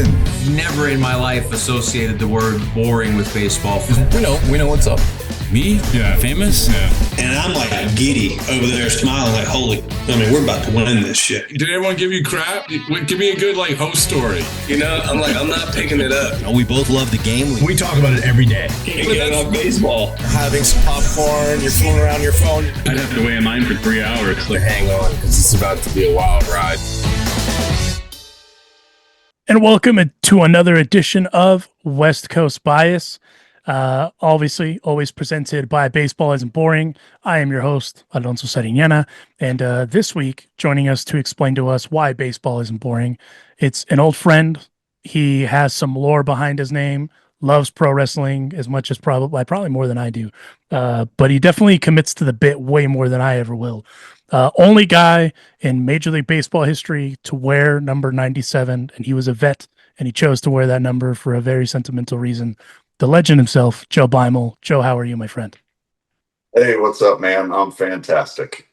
Jansen. Never in my life associated the word boring with baseball. We know what's up. Me? Yeah. Famous? Yeah. And I'm like giddy over there smiling like, we're about to win this shit. Did everyone give you crap? Give me a good host story. I'm not picking it up. We both love the game. We talk about it every day. Get on baseball. Having some popcorn, you're fooling around your phone. I'd have to wait in line for 3 hours. Hang on, because it's about to be a wild ride. And welcome to another edition of West Coast Bias. Obviously, always presented by Baseball Isn't Boring. I am your host, Alonso Sarinana. And this week, joining us to explain to us why baseball isn't boring, it's an old friend. He has some lore behind his name, loves pro wrestling as much as probably more than I do. But he definitely commits to the bit way more than I ever will. Only guy in Major League Baseball history to wear number 97, and he was a vet, and he chose to wear that number for a very sentimental reason. The legend himself, Joe Beimel. Joe, how are you, my friend? Hey, what's up, man? I'm fantastic.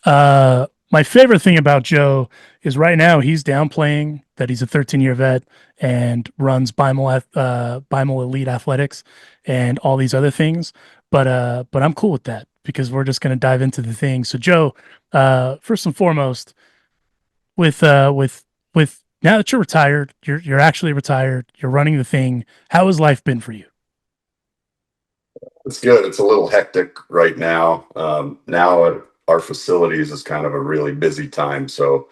My favorite thing about Joe is right now he's downplaying that he's a 13-year vet and runs Beimel Elite Athletics and all these other things. But I'm cool with that, because we're just going to dive into the thing. So, Joe, first and foremost, with now that you're retired, you're actually retired, you're running the thing. How has life been for you? It's good. It's a little hectic right now. Now at our facilities is kind of a really busy time. So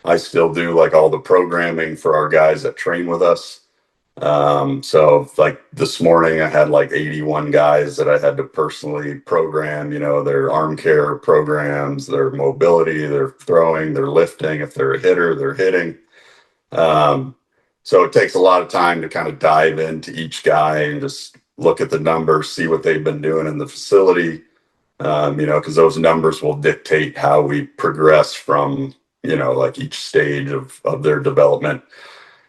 I still do all the programming for our guys that train with us. So this morning I had 81 guys that I had to personally program, their arm care programs, their mobility, their throwing, their lifting. If they're a hitter, they're hitting. So it takes a lot of time to kind of dive into each guy and just look at the numbers, see what they've been doing in the facility. Because those numbers will dictate how we progress from, each stage of their development.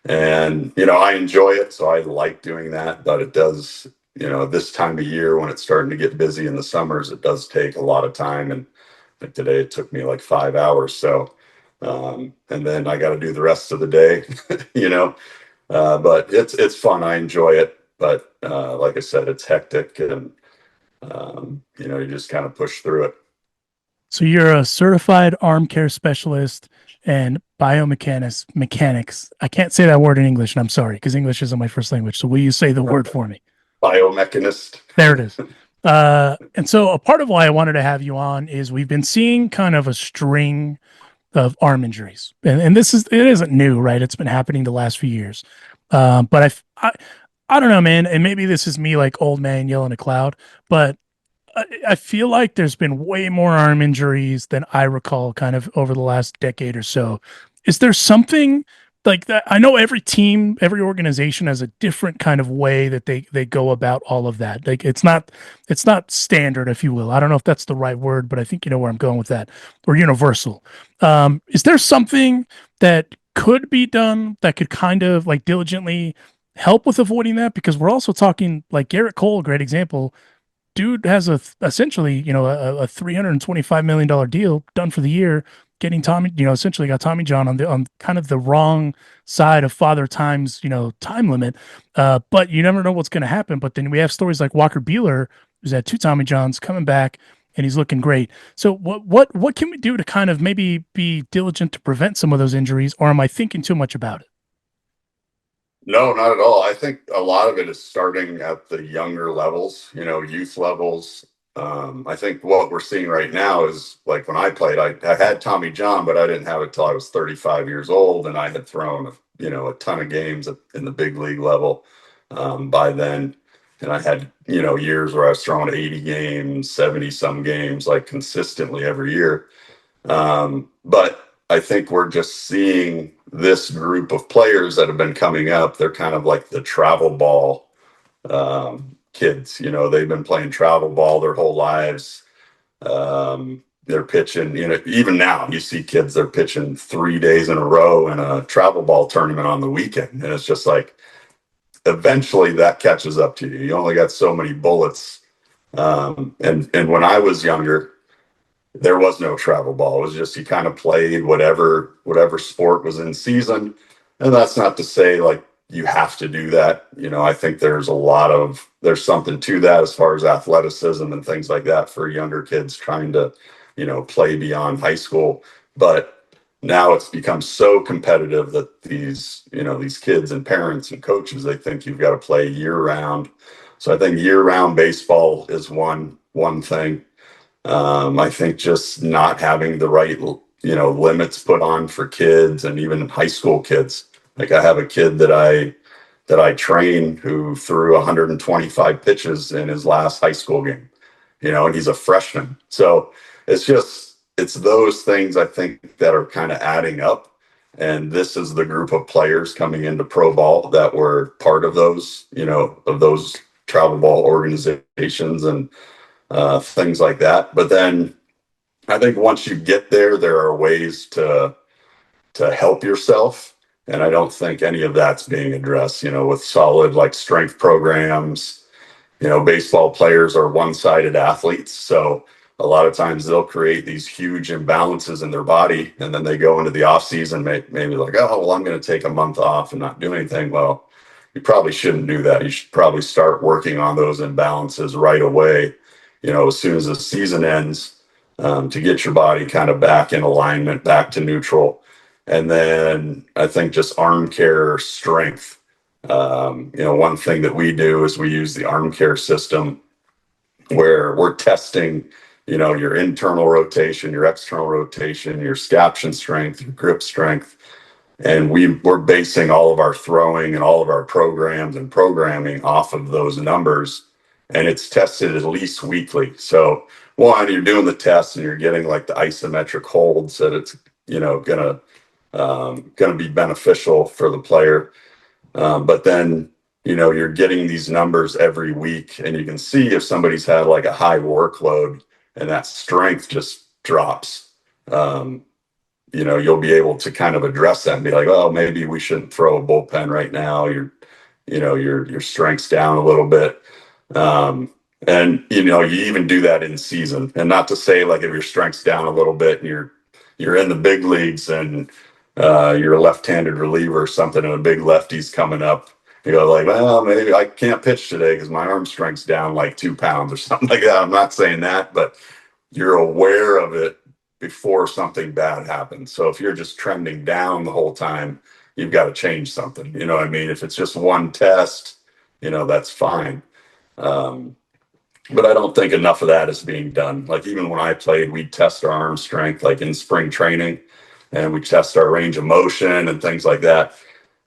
And, I enjoy it. So I like doing that, but it does, this time of year when it's starting to get busy in the summers, it does take a lot of time. And today it took me 5 hours. So, and then I got to do the rest of the day, but it's fun. I enjoy it. But, like I said, it's hectic and, you just kind of push through it. So you're a certified arm care specialist and biomechanics. I can't say that word in English, and I'm sorry, because English isn't my first language. So will you say the word for me? Biomechanist. There it is. And so a part of why I wanted to have you on is we've been seeing kind of a string of arm injuries. And it isn't new, right? It's been happening the last few years. But I don't know, man. And maybe this is me old man yelling at cloud, but I feel like there's been way more arm injuries than I recall kind of over the last decade or so. Is there something like that? I know every team, every organization has a different kind of way that they go about all of that. It's not standard, if you will. I don't know if that's the right word, but I think you know where I'm going with that, or universal. Is there something that could be done that could kind of diligently help with avoiding that? Because we're also talking Garrett Cole, a great example. Dude has essentially a $325 million deal done for the year, getting Tommy, essentially got Tommy John on kind of the wrong side of Father Time's, time limit. But you never know what's going to happen. But then we have stories like Walker Buehler, who's had 2 Tommy Johns, coming back, and he's looking great. So what can we do to kind of maybe be diligent to prevent some of those injuries, or am I thinking too much about it? No, not at all. I think a lot of it is starting at the younger levels, youth levels. I think what we're seeing right now is when I played, I had Tommy John, but I didn't have it till I was 35 years old. And I had thrown, a ton of games in the big league level by then. And I had, years where I was throwing 80 games, 70 some games, consistently every year. But I think we're just seeing this group of players that have been coming up. They're kind of like the travel ball kids. They've been playing travel ball their whole lives. They're pitching, even now you see kids, they're pitching 3 days in a row in a travel ball tournament on the weekend. And it's just eventually that catches up to you. You only got so many bullets. And when I was younger, there was no travel ball. It was just you kind of played whatever sport was in season. And that's not to say like you have to do that. I think there's something to that as far as athleticism and things like that for younger kids trying to, play beyond high school. But now it's become so competitive that these kids and parents and coaches, they think you've got to play year round. So I think year round baseball is one thing. I think just not having the right, limits put on for kids and even high school kids. Like I have a kid that I train who threw 125 pitches in his last high school game, and he's a freshman. So it's those things I think that are kind of adding up. And this is the group of players coming into pro ball that were part of those, of those travel ball organizations and things like that. But then I think once you get there, there are ways to help yourself. And I don't think any of that's being addressed, with solid like strength programs. Baseball players are one-sided athletes. So a lot of times they'll create these huge imbalances in their body. And then they go into the off season, maybe like, oh, well, I'm going to take a month off and not do anything. Well, you probably shouldn't do that. You should probably start working on those imbalances right away, as soon as the season ends, to get your body kind of back in alignment, back to neutral. And then I think just arm care strength. One thing that we do is we use the arm care system where we're testing, your internal rotation, your external rotation, your scaption strength, your grip strength. And we're basing all of our throwing and all of our programs and programming off of those numbers. And it's tested at least weekly. So one, you're doing the tests and you're getting like the isometric holds that it's, gonna be beneficial for the player. But then, you're getting these numbers every week and you can see if somebody's had like a high workload and that strength just drops. You'll be able to kind of address that and be like, oh, maybe we shouldn't throw a bullpen right now. Your strength's down a little bit. And you even do that in season. And not to say like if your strength's down a little bit and you're in the big leagues and you're a left-handed reliever or something and a big lefty's coming up, you go like, well, maybe I can't pitch today because my arm strength's down like 2 pounds or something like that. I'm not saying that, but you're aware of it before something bad happens. So if you're just trending down the whole time, you've got to change something. You know what I mean? If it's just one test, that's fine. But I don't think enough of that is being done. Like even when I played, we'd test our arm strength, like in spring training, and we test our range of motion and things like that.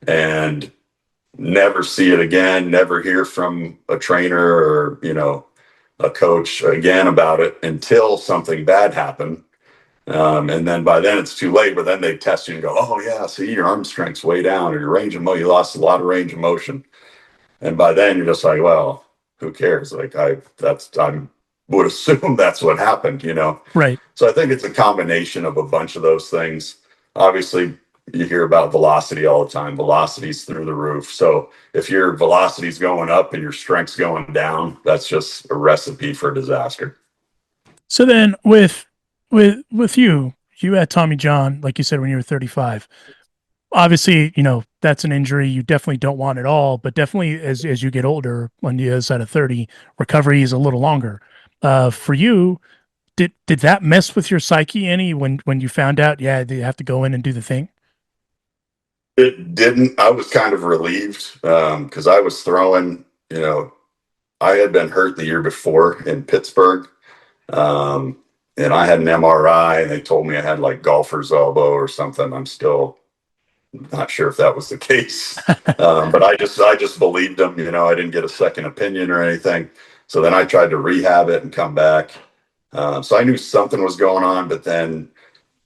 And never see it again, never hear from a trainer or, a coach again about it until something bad happened. And then by then it's too late, but then they test you and go, oh yeah, see your arm strength's way down or your range of motion, you lost a lot of range of motion. And by then you're just like, well, who cares? Like I would assume that's what happened, Right. So I think it's a combination of a bunch of those things. Obviously, you hear about velocity all the time. Velocity's through the roof. So if your velocity's going up and your strength's going down, that's just a recipe for disaster. So then with you had Tommy John, like you said, when you were 35. Obviously, that's an injury you definitely don't want at all, but definitely as you get older, on the other side of 30, recovery is a little longer. For you, did that mess with your psyche any when you found out, yeah, you have to go in and do the thing? It didn't. I was kind of relieved because I was throwing, I had been hurt the year before in Pittsburgh. And I had an MRI and they told me I had like golfer's elbow or something. I'm still not sure if that was the case. But I just believed them, I didn't get a second opinion or anything. So then I tried to rehab it and come back. So I knew something was going on, but then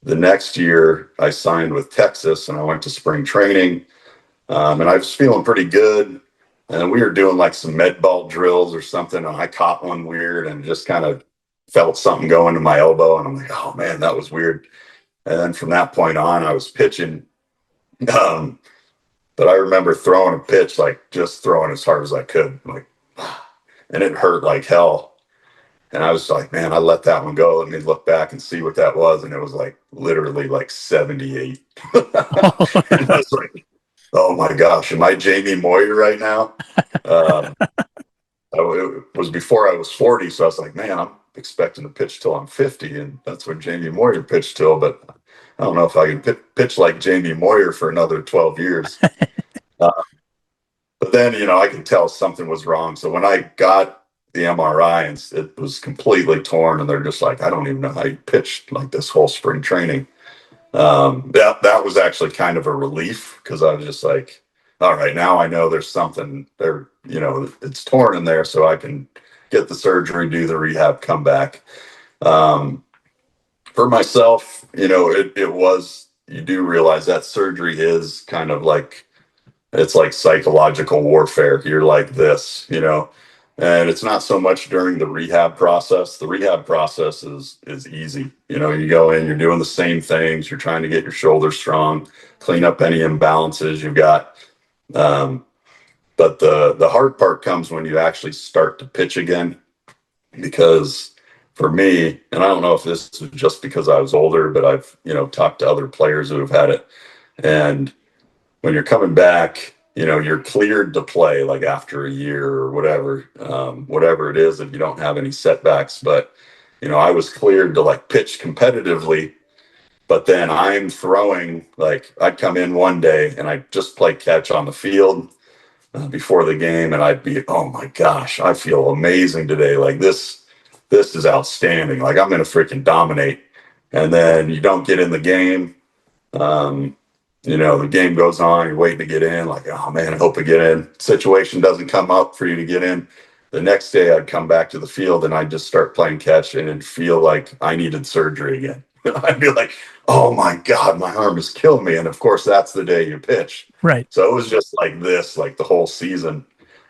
the next year I signed with Texas and I went to spring training. And I was feeling pretty good. And we were doing like some med ball drills or something. And I caught one weird and just kind of felt something go into my elbow. And I'm like, oh man, that was weird. And then from that point on, I was pitching. But I remember throwing a pitch, like just throwing as hard as I could, like, and it hurt like hell. And I was like, man, I let that one go. Let me look back and see what that was. And it was like literally like 78. And I was like, Oh my gosh, am I Jamie Moyer right now? It was before I was 40, so I was like, man, I'm expecting to pitch till I'm 50, and that's when Jamie Moyer pitched till. But I don't know if I can pitch like Jamie Moyer for another 12 years. Uh, but then, I could tell something was wrong. So when I got the MRI, and it was completely torn, and they're just like, I don't even know how you pitched like this whole spring training. That was actually kind of a relief, because I was just like, all right, now I know there's something there, it's torn in there, so I can get the surgery, do the rehab, come back. For myself, it was, you do realize that surgery is kind of like, it's like psychological warfare. You're like this, and it's not so much during the rehab process. The rehab process is easy. You go in, you're doing the same things. You're trying to get your shoulders strong, clean up any imbalances you've got. But the hard part comes when you actually start to pitch again, because for me, and I don't know if this is just because I was older, but I've, talked to other players who have had it. And when you're coming back, you're cleared to play like after a year or whatever it is, if you don't have any setbacks. But, I was cleared to like pitch competitively, but then I'm throwing, like I'd come in one day and I'd just play catch on the field before the game. And I'd be, oh my gosh, I feel amazing today. Like this is outstanding. Like I'm going to freaking dominate. And then you don't get in the game. The game goes on, you're waiting to get in, like, oh man, I hope I get in. Situation doesn't come up for you to get in. The next day I'd come back to the field and I'd just start playing catch and it'd feel like I needed surgery again. I'd be like, oh my God, my arm has killed me. And of course, that's the day you pitch. Right. So it was just like this, like the whole season.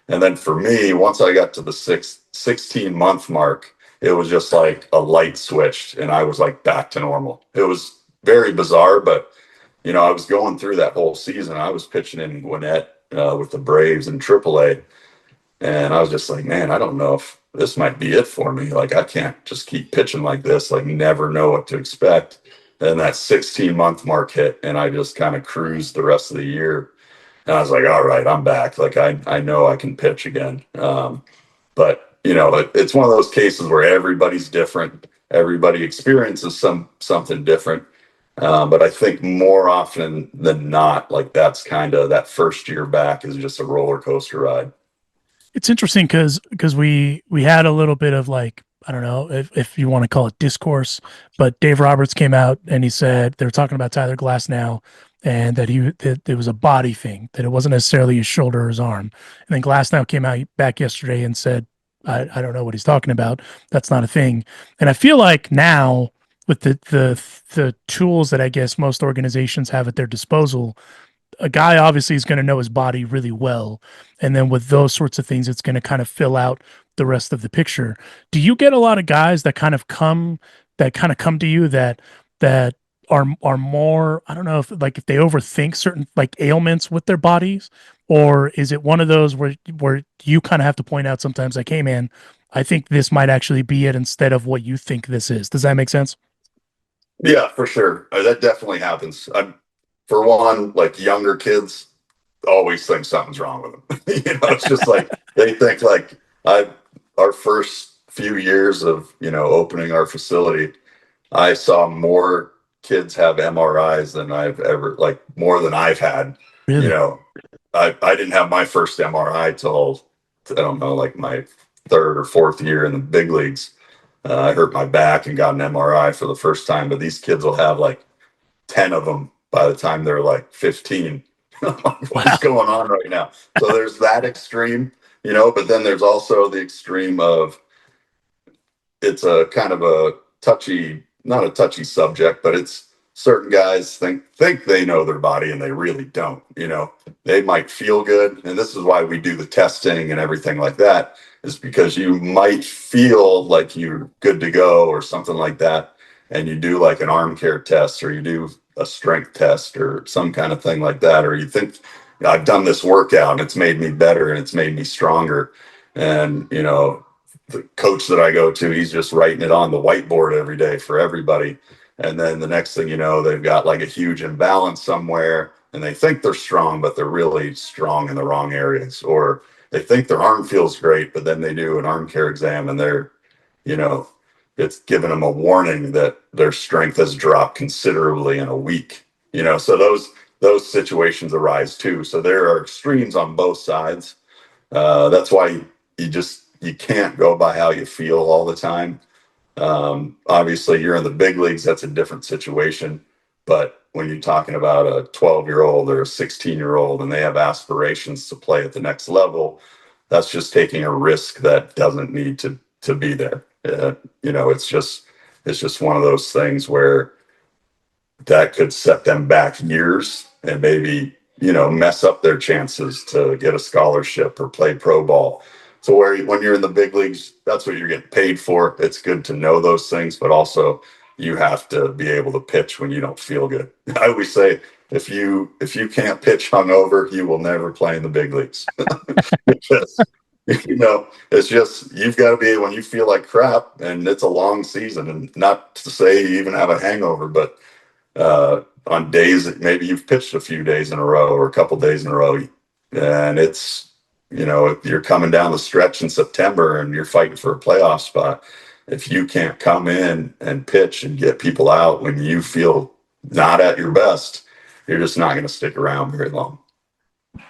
And then for me, once I got to the 16-month mark, it was just like a light switched and I was like back to normal. It was very bizarre, but I was going through that whole season. I was pitching in Gwinnett with the Braves in AAA. And I was just like, man, I don't know if this might be it for me. Like, I can't just keep pitching like this, like never know what to expect. And that 16-month mark hit, and I just kind of cruised the rest of the year. And I was like, all right, I'm back. Like, I know I can pitch again. But, it's one of those cases where everybody's different. Everybody experiences something different. But I think more often than not, like that's kind of that first year back is just a roller coaster ride. It's interesting because we had a little bit of like, I don't know if you want to call it discourse, but Dave Roberts came out and he said they were talking about Tyler Glasnow and that it was a body thing, that it wasn't necessarily his shoulder or his arm. And then Glasnow came out back yesterday and said, I don't know what he's talking about. That's not a thing. And I feel like now, with the tools that I guess most organizations have at their disposal, a guy obviously is going to know his body really well. And then with those sorts of things, it's going to kind of fill out the rest of the picture. Do you get a lot of guys that kind of come to you that are more, I don't know if they overthink certain like ailments with their bodies, or is it one of those where you kind of have to point out sometimes like, hey man, I think this might actually be it instead of what you think this is. Does that make sense? Yeah, for sure. That definitely happens. For one, like younger kids always think something's wrong with them. It's just like they think like our first few years of, opening our facility, I saw more kids have MRIs than I've ever, like more than I've had. Really? I didn't have my first MRI till, I don't know, like my third or fourth year in the big leagues. I hurt my back and got an MRI for the first time, but these kids will have like 10 of them by the time they're like 15. What's going on right now? So there's that extreme, but then there's also the extreme of, it's a kind of a touchy, not a touchy subject, but it's certain guys think they know their body and they really don't. They might feel good. And this is why we do the testing and everything like that, is because you might feel like you're good to go or something like that. And you do like an arm care test, or you do a strength test or some kind of thing like that. Or you think, I've done this workout and it's made me better and it's made me stronger. And, the coach that I go to, he's just writing it on the whiteboard every day for everybody. And then the next thing you know, they've got like a huge imbalance somewhere, and they think they're strong, but they're really strong in the wrong areas. Or they think their arm feels great, but then they do an arm care exam and they're, it's giving them a warning that their strength has dropped considerably in a week. So those situations arise too. So there are extremes on both sides. That's why you can't go by how you feel all the time. Obviously, you're in the big leagues. That's a different situation. But when you're talking about a 12-year-old or a 16-year-old and they have aspirations to play at the next level, that's just taking a risk that doesn't need to be there. It's just one of those things where that could set them back years and maybe, mess up their chances to get a scholarship or play pro ball. So when you're in the big leagues, that's what you're getting paid for. It's good to know those things, but also you have to be able to pitch when you don't feel good. I always say, if you can't pitch hungover, you will never play in the big leagues. Because, it's just, you've got to be, when you feel like crap, and it's a long season, and not to say you even have a hangover, but on days that maybe you've pitched a few days in a row or a couple days in a row, and it's, if you're coming down the stretch in September and you're fighting for a playoff spot, if you can't come in and pitch and get people out when you feel not at your best, you're just not going to stick around very long.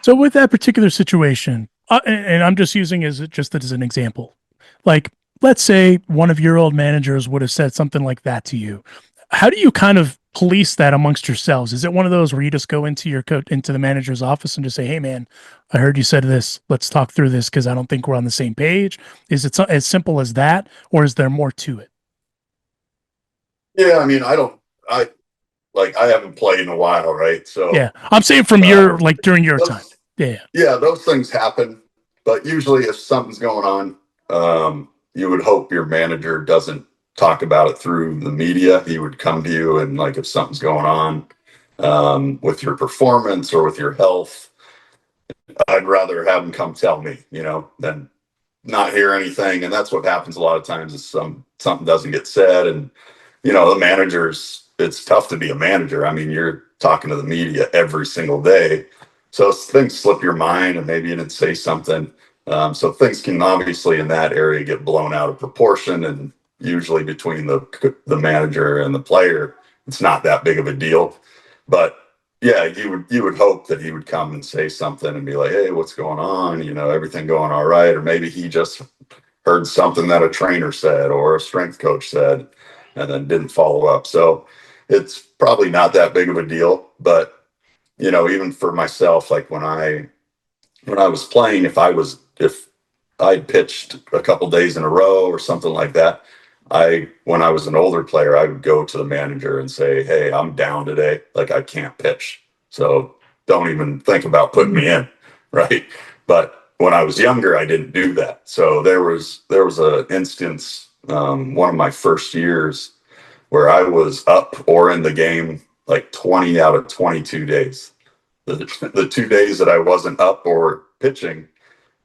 So with that particular situation, and I'm just using as an example, like, let's say one of your old managers would have said something like that to you. How do you kind of police that amongst yourselves? Is it one of those where you just go into into the manager's office and just say, "Hey, man, I heard you said this. Let's talk through this because I don't think we're on the same page"? Is it as simple as that, or is there more to it? Yeah, I mean, I haven't played in a while, right? So yeah, I'm saying from during your time. Yeah, those things happen, but usually if something's going on, you would hope your manager doesn't talk about it through the media. He would come to you, and like, if something's going on with your performance or with your health, I'd rather have him come tell me, than not hear anything. And that's what happens a lot of times, is something doesn't get said. And, the managers, it's tough to be a manager. I mean, you're talking to the media every single day. So things slip your mind, and maybe you didn't say something. So things can obviously in that area get blown out of proportion. And usually between the manager and the player, it's not that big of a deal. But yeah, you would hope that he would come and say something and be like, "Hey, what's going on? Everything going all right?" Or maybe he just heard something that a trainer said or a strength coach said and then didn't follow up. So it's probably not that big of a deal. But even for myself, like when I was playing, if I'd pitched a couple days in a row or something like that, when I was an older player, I would go to the manager and say, "Hey, I'm down today. Like, I can't pitch. So don't even think about putting me in." Right. But when I was younger, I didn't do that. So there was an instance, one of my first years, where I was up or in the game like 20 out of 22 days. The 2 days that I wasn't up or pitching,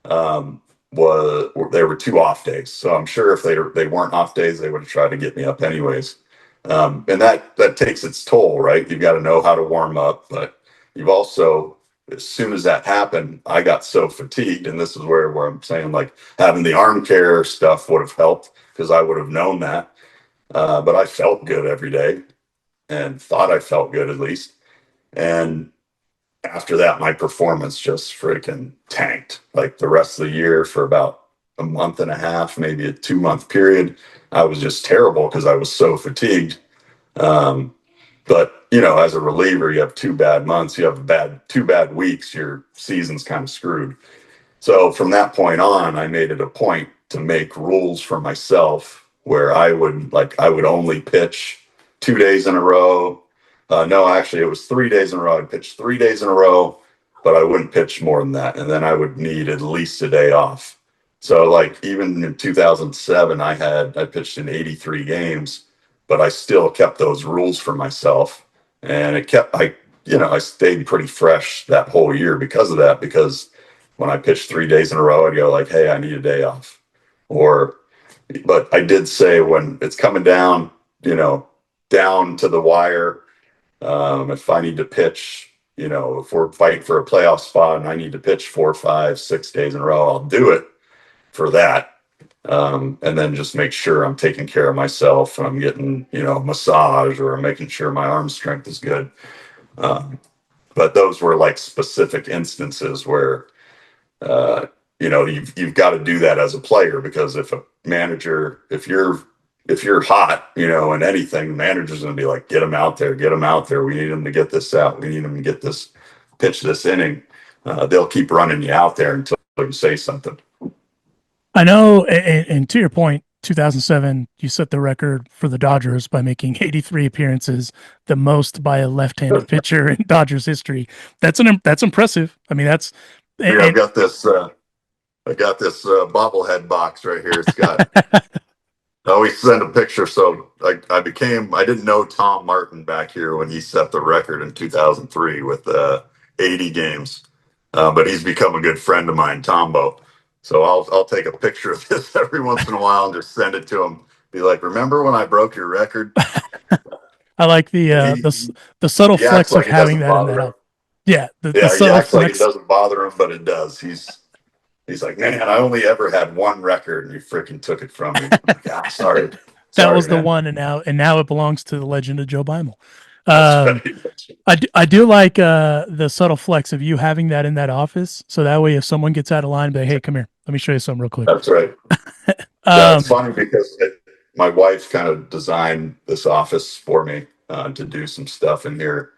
there were 2 off days. So I'm sure if they weren't off days, they would have tried to get me up anyways. And that takes its toll, right? You've got to know how to warm up, but you've also, as soon as that happened, I got so fatigued. And this is where I'm saying, like, having the arm care stuff would have helped, because I would have known that. But I felt good every day, and thought I felt good at least. And after that, my performance just freaking tanked. Like, the rest of the year, for about a month and a half, maybe a 2-month period, I was just terrible because I was so fatigued. But as a reliever, you have 2 bad months, you have 2 bad weeks, your season's kind of screwed. So from that point on, I made it a point to make rules for myself where I would only pitch 2 days in a row. No, actually, it was 3 days in a row. I'd pitch 3 days in a row, but I wouldn't pitch more than that. And then I would need at least a day off. So, like, even in 2007, I pitched in 83 games, but I still kept those rules for myself. And I stayed pretty fresh that whole year because of that, because when I pitched 3 days in a row, I'd go like, "Hey, I need a day off." But I did say, when it's coming down, down to the wire, if I need to pitch if we're fighting for a playoff spot and I need to pitch 4, 5, 6 days in a row, I'll do it for that. And then just make sure I'm taking care of myself and I'm getting, massage, or I'm making sure my arm strength is good. But those were like specific instances where, you've got to do that as a player, because if a manager, if you're hot, in anything, the manager's going to be like, get him out there. We need him to get this out. We need him to get this pitch this inning. They'll keep running you out there until you say something. I know, and to your point, 2007, you set the record for the Dodgers by making 83 appearances, the most by a left-handed pitcher in Dodgers history. That's impressive. I mean, that's. I got this bobblehead box right here. It's got. I always send a picture. So I didn't know Tom Martin back here when he set the record in 2003 with 80 games, but he's become a good friend of mine, Tombo. So I'll take a picture of this every once in a while and just send it to him. Be like, remember when I broke your record? I like the subtle flex of having that in that. Yeah, the subtle acts flex. like it doesn't bother him, but it does. He's like, man, I only ever had one record, and you freaking took it from me. I'm like, sorry. That was man. the one, and now it belongs to the legend of Joe Beimel. I do like the subtle flex of you having that in that office, so that way if someone gets out of line, be like, hey, come here, let me show you something real quick. That's right. It's funny because my wife kind of designed this office for me to do some stuff in here.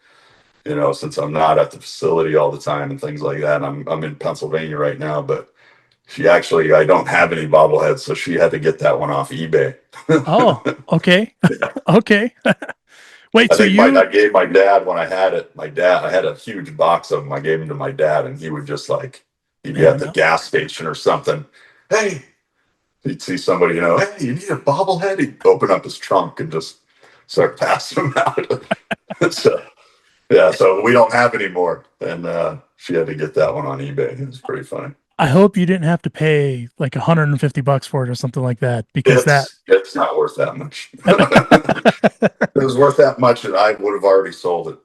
Since I'm not at the facility all the time and things like that. I'm in Pennsylvania right now, but I don't have any bobbleheads, so she had to get that one off eBay. Oh, okay. Okay. Wait, I gave my dad when I had it. I had a huge box of them. I gave them to my dad, and he would just he'd be at the gas station or something. Hey, he'd see somebody, hey, you need a bobblehead? He'd open up his trunk and just start passing them out. So we don't have any more. And she had to get that one on eBay. It was pretty funny. I hope you didn't have to pay like $150 for it or something like that, because it's not worth that much. If it was worth that much, and I would have already sold it.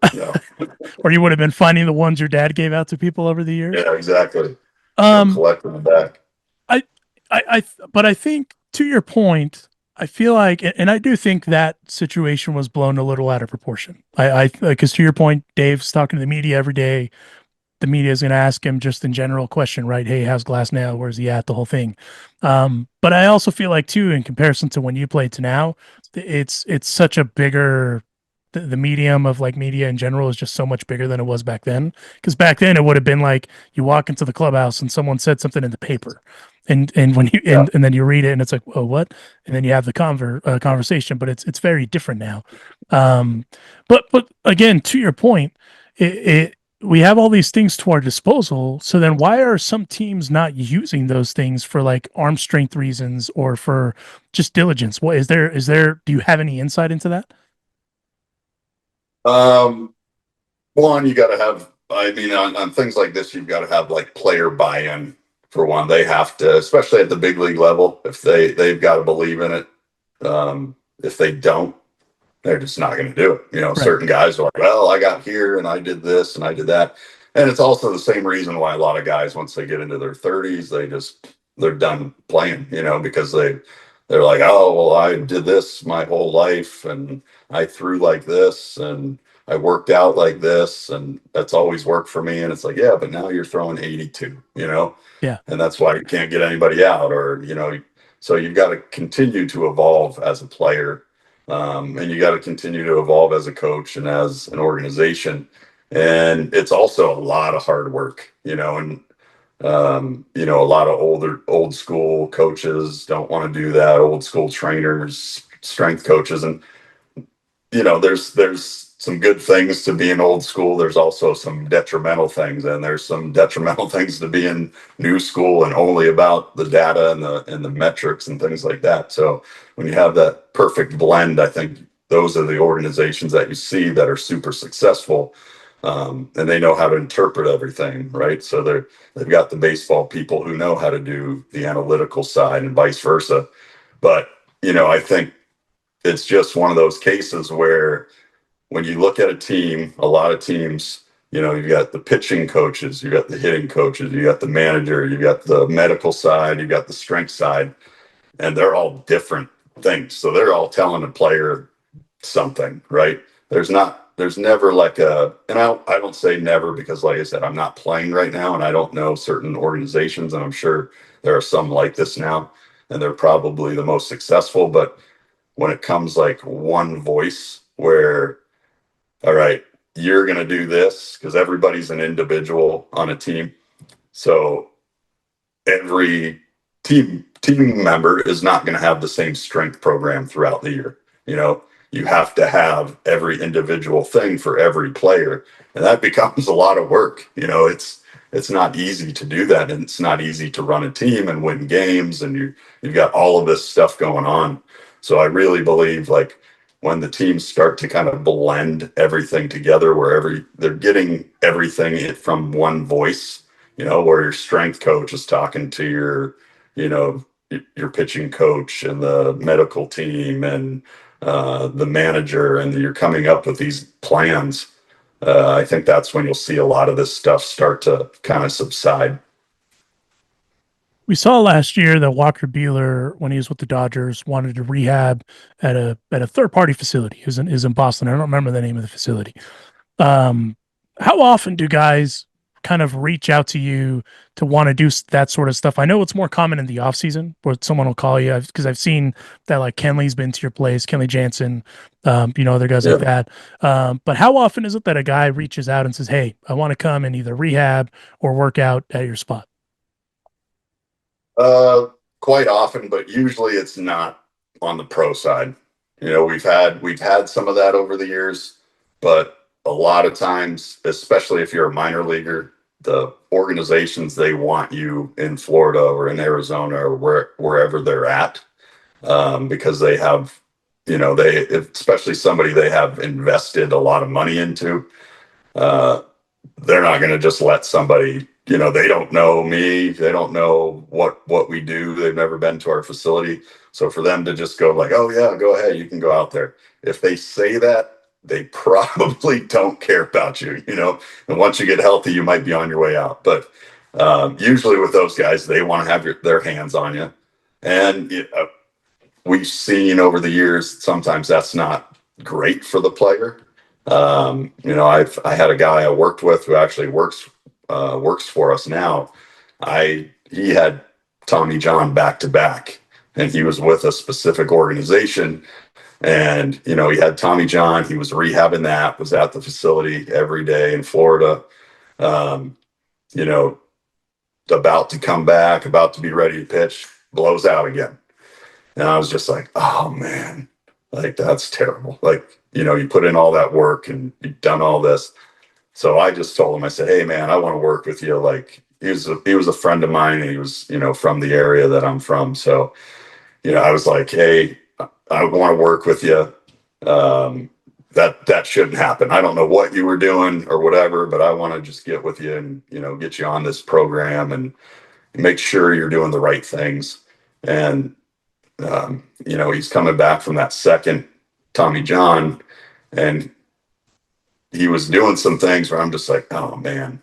Or you would have been finding the ones your dad gave out to people over the years. Yeah, exactly. Collecting them back. But I think, to your point, I feel like, and I do think that situation was blown a little out of proportion. Because to your point, Dave's talking to the media every day. The media is going to ask him just in general question, right? Hey, how's Glass now? Where's he at? The whole thing. But I also feel like too, in comparison to when you played to now, it's such a bigger, the medium of like media in general is just so much bigger than it was back then. Because back then it would have been like you walk into the clubhouse and someone said something in the paper, and when you and then you read it and it's like, oh, what? And then you have the conversation. But it's very different now. But again, to your point, we have all these things to our disposal. So then why are some teams not using those things for like arm strength reasons or for just diligence? What is there, do you have any insight into that? One, you got to have, on things like this, you've got to have like player buy-in for one. They have to, especially at the big league level, if they've got to believe in it. If they don't, they're just not going to do it. Right. Certain guys are like, well, I got here and I did this and I did that. And it's also the same reason why a lot of guys, once they get into their 30s, they're done playing, because they're like, oh, well, I did this my whole life and I threw like this and I worked out like this and that's always worked for me. And it's like, yeah, but now you're throwing 82, Yeah. And that's why you can't get anybody out, or, so you've got to continue to evolve as a player. And you got to continue to evolve as a coach and as an organization. And it's also a lot of hard work, and, a lot of old school coaches don't want to do that. Old school trainers, strength coaches. And, there's some good things to being old school. There's also some detrimental things, and there's some detrimental things to being new school and only about the data and the metrics and things like that. So when you have that perfect blend, I think those are the organizations that you see that are super successful, and they know how to interpret everything, right? So they've got the baseball people who know how to do the analytical side and vice versa. But, I think it's just one of those cases where when you look at a team, a lot of teams, You got the pitching coaches, you got the hitting coaches, you got the manager, you got the medical side, you got the strength side, and they're all different things. So they're all telling a player something, right? There's never like and I don't say never because, like I said, I'm not playing right now and I don't know certain organizations, and I'm sure there are some like this now, and they're probably the most successful. But when it comes like one voice where, all right, you're going to do this, because everybody's an individual on a team. So every team member is not going to have the same strength program throughout the year. You have to have every individual thing for every player, and that becomes a lot of work. It's not easy to do that, and it's not easy to run a team and win games, and you've got all of this stuff going on. So I really believe, like, when the teams start to kind of blend everything together, where they're getting everything from one voice, where your strength coach is talking to your pitching coach and the medical team and the manager, and you're coming up with these plans. I think that's when you'll see a lot of this stuff start to kind of subside. We saw last year that Walker Buehler, when he was with the Dodgers, wanted to rehab at a third party facility. Is in Boston. I don't remember the name of the facility. How often do guys kind of reach out to you to want to do that sort of stuff? I know it's more common in the off season where someone will call you, because I've seen that, like, Kenley's been to your place, Kenley Jansen, other guys like that. But how often is it that a guy reaches out and says, hey, I want to come and either rehab or work out at your spot? Quite often, but usually it's not on the pro side. We've had some of that over the years, but a lot of times, especially if you're a minor leaguer, the organizations, they want you in Florida or in Arizona or wherever they're at, because they have, especially somebody they have invested a lot of money into. They're not going to just let somebody, they don't know me, they don't know what we do, they've never been to our facility. So for them to just go like, oh yeah, go ahead, you can go out there. If they say that, they probably don't care about you, and once you get healthy, you might be on your way out. But usually with those guys, they want to have their hands on you. And we've seen over the years, sometimes that's not great for the player. I had a guy I worked with who actually works for us now. He had Tommy John back to back, and he was with a specific organization. And, he had Tommy John, he was rehabbing that, was at the facility every day in Florida, about to come back, about to be ready to pitch, blows out again. And I was just like, oh man, like, that's terrible. Like, you put in all that work and you've done all this. So I just told him, I said, hey man, I want to work with you. Like, he was a friend of mine, and he was, from the area that I'm from. So, I was like, hey, I want to work with you. That shouldn't happen. I don't know what you were doing or whatever, but I want to just get with you and, get you on this program and make sure you're doing the right things. And, he's coming back from that second Tommy John, and he was doing some things where I'm just like, oh man.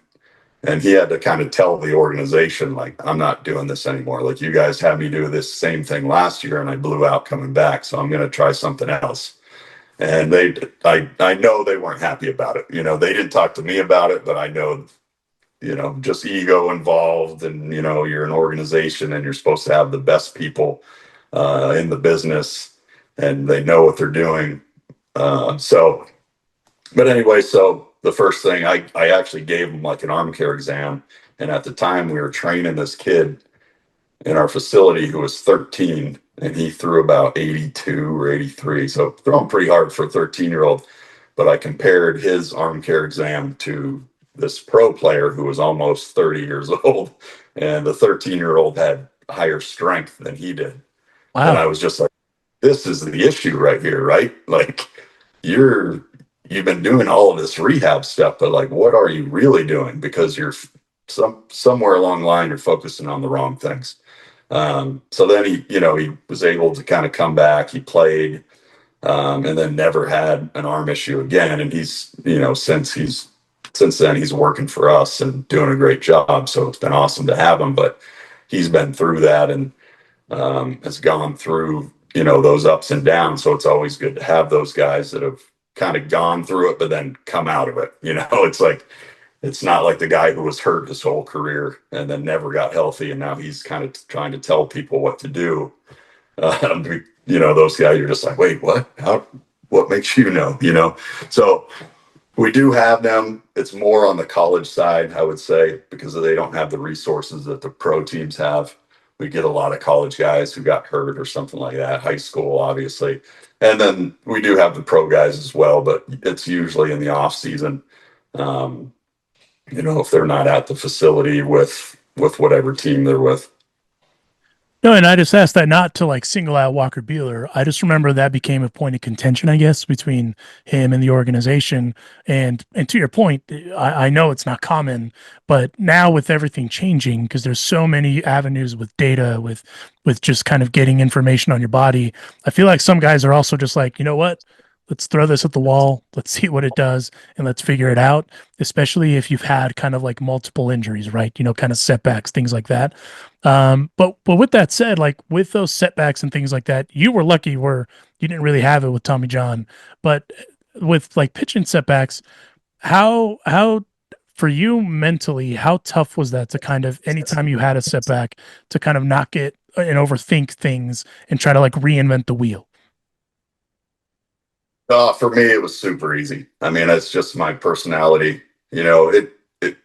And he had to kind of tell the organization, like, I'm not doing this anymore. Like, you guys had me do this same thing last year and I blew out coming back. So I'm going to try something else. And I know they weren't happy about it. They didn't talk to me about it, but I know, just ego involved, and, you're an organization and you're supposed to have the best people in the business, and they know what they're doing. But anyway, so the first thing I actually gave him like an arm care exam. And at the time we were training this kid in our facility who was 13, and he threw about 82 or 83. So throwing pretty hard for a 13-year-old. But I compared his arm care exam to this pro player who was almost 30 years old. And the 13-year-old had higher strength than he did. Wow. And I was just like, this is the issue right here, right? Like, you've been doing all of this rehab stuff, but like, what are you really doing? Because you're somewhere along the line, you're focusing on the wrong things. So then he was able to kind of come back. He played, and then never had an arm issue again. And he's, since he's since then he's working for us and doing a great job. So it's been awesome to have him, but he's been through that and has gone through, those ups and downs. So it's always good to have those guys that have kind of gone through it, but then come out of it. It's like, it's not like the guy who was hurt his whole career and then never got healthy. And now he's kind of trying to tell people what to do. Those guys, you're just like, wait, what? What makes so we do have them. It's more on the college side, I would say, because they don't have the resources that the pro teams have. We get a lot of college guys who got hurt or something like that, high school, obviously. And then we do have the pro guys as well, but it's usually in the off season. If they're not at the facility with whatever team they're with. No, and I just asked that not to like single out Walker Buehler. I just remember that became a point of contention, I guess, between him and the organization. And to your point, I know it's not common, but now with everything changing, because there's so many avenues with data, with just kind of getting information on your body, I feel like some guys are also just like, you know what? Let's throw this at the wall. Let's see what it does, and let's figure it out, especially if you've had kind of like multiple injuries, right? Kind of setbacks, things like that. But with that said, like with those setbacks and things like that, you were lucky where you didn't really have it with Tommy John. But with like pitching setbacks, how for you mentally, how tough was that to kind of, anytime you had a setback, to kind of not get and overthink things and try to like reinvent the wheel? For me, it was super easy. I mean, it's just my personality. It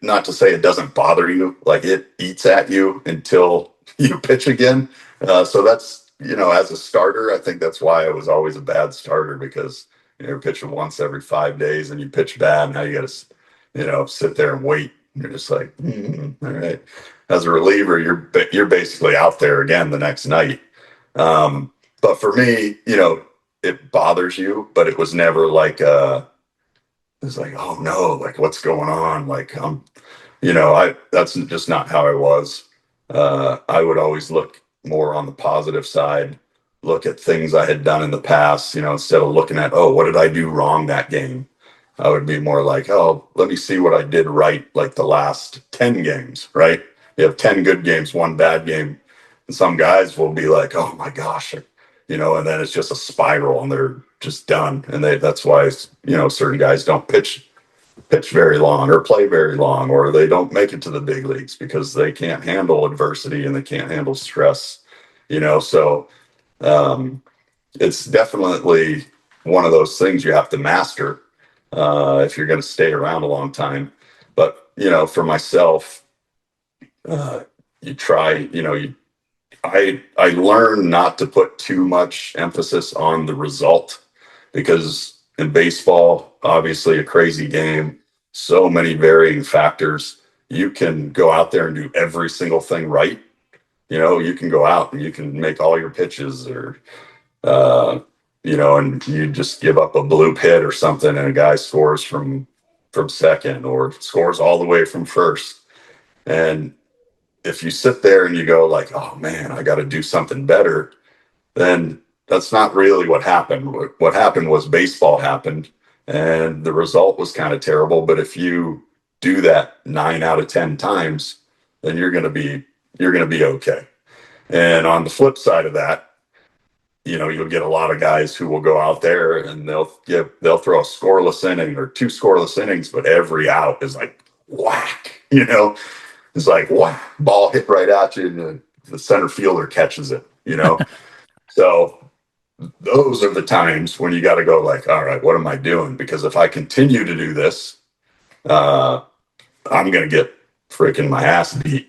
not to say it doesn't bother you, like it eats at you until you pitch again. So that's, as a starter, I think that's why I was always a bad starter, because you're pitching once every 5 days and you pitch bad. Now you got to, sit there and wait. You're just like, all right. As a reliever, you're basically out there again the next night. But for me, it bothers you, but it was never like, it's like, oh no, like what's going on? Like, that's just not how I was. I would always look more on the positive side, look at things I had done in the past, instead of looking at, oh, what did I do wrong that game? I would be more like, oh, let me see what I did right, like the last 10 games, right? You have 10 good games, 1 bad game. And some guys will be like, oh my gosh, and then it's just a spiral and they're just done. And that's why, certain guys don't pitch very long or play very long, or they don't make it to the big leagues because they can't handle adversity and they can't handle stress, so it's definitely one of those things you have to master if you're going to stay around a long time. But, for myself, you try, I learned not to put too much emphasis on the result, because in baseball, obviously a crazy game, so many varying factors. You can go out there and do every single thing right. You can go out and you can make all your pitches, or, and you just give up a bloop hit or something and a guy scores from second or scores all the way from first. And if you sit there and you go like, oh man, I got to do something better, then that's not really what happened. What happened was baseball happened and the result was kind of terrible. But if you do that 9 out of 10 times, then you're going to be okay. And on the flip side of that, you'll get a lot of guys who will go out there and they'll throw a scoreless inning or 2 scoreless innings, but every out is like whack, It's like, wow, ball hit right at you, and the center fielder catches it, So those are the times when you got to go like, all right, what am I doing? Because if I continue to do this, I'm going to get freaking my ass beat,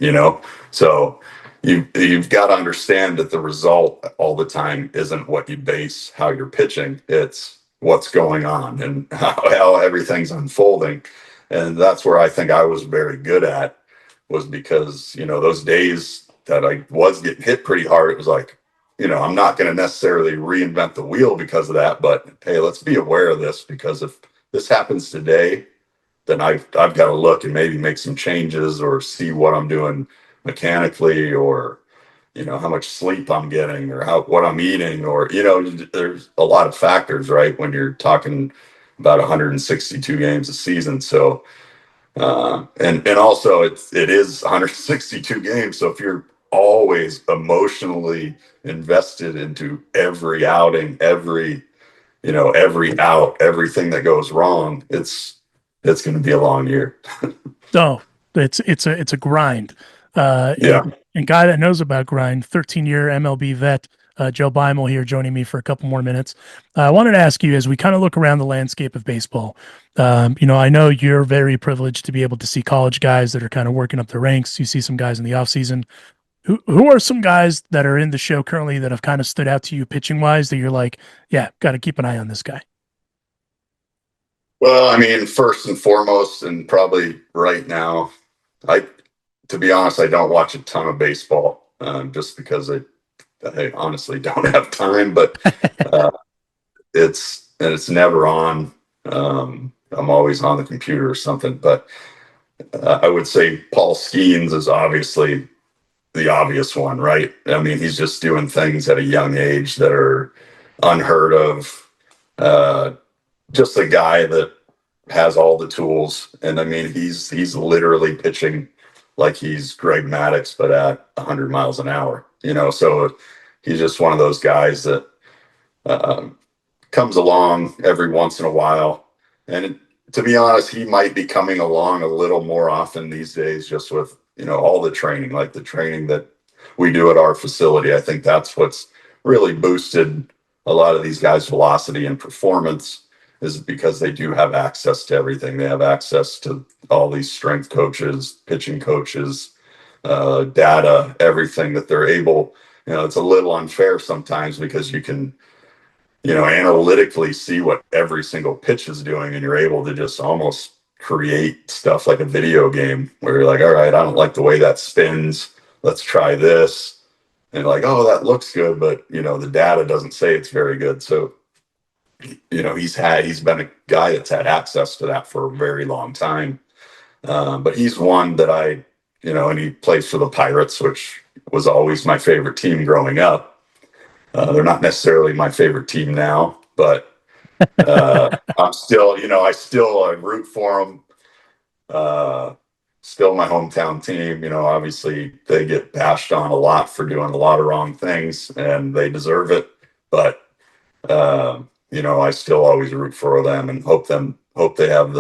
So you've got to understand that the result all the time isn't what you base how you're pitching. It's what's going on and how everything's unfolding. And that's where I think I was very good at, was because, those days that I was getting hit pretty hard, it was like, I'm not going to necessarily reinvent the wheel because of that, but hey, let's be aware of this, because if this happens today, then I've got to look and maybe make some changes or see what I'm doing mechanically, or, how much sleep I'm getting, or what I'm eating, or, there's a lot of factors, right? When you're talking about 162 games a season. So, And also it is 162 games. So if you're always emotionally invested into every outing, every out, everything that goes wrong, it's going to be a long year. Oh, it's a grind. Yeah. And guy that knows about grind, 13-year MLB vet, Joe Beimel here joining me for a couple more minutes. I wanted to ask you, as we kind of look around the landscape of baseball, I know you're very privileged to be able to see college guys that are kind of working up the ranks. You see some guys in the offseason. Who are some guys that are in the show currently that have kind of stood out to you pitching wise that you're like, yeah, got to keep an eye on this guy? Well, I mean, first and foremost, and probably right now, to be honest, I don't watch a ton of baseball, just because I honestly don't have time, but it's never on. I'm always on the computer or something, but I would say Paul Skenes is obviously the obvious one, right? I mean, he's just doing things at a young age that are unheard of. Just a guy that has all the tools, and I mean, he's literally pitching like he's Greg Maddux, but at 100 miles an hour. So he's just one of those guys that comes along every once in a while. And to be honest, he might be coming along a little more often these days, just with all the training, like the training that we do at our facility. I think that's what's really boosted a lot of these guys' velocity and performance, is because they do have access to everything. They have access to all these strength coaches, pitching coaches, data, everything that they're able. It's a little unfair sometimes because you can analytically see what every single pitch is doing, and you're able to just almost create stuff like a video game where you're like, all right, I don't like the way that spins. Let's try this. And like, oh, that looks good, but the data doesn't say it's very good. So, he's been a guy that's had access to that for a very long time. But he's one that and he plays for the Pirates, which was always my favorite team growing up. They're not necessarily my favorite team now, but I'm still, I root for them. Still my hometown team. Obviously they get bashed on a lot for doing a lot of wrong things, and they deserve it. But I still always root for them and hope they have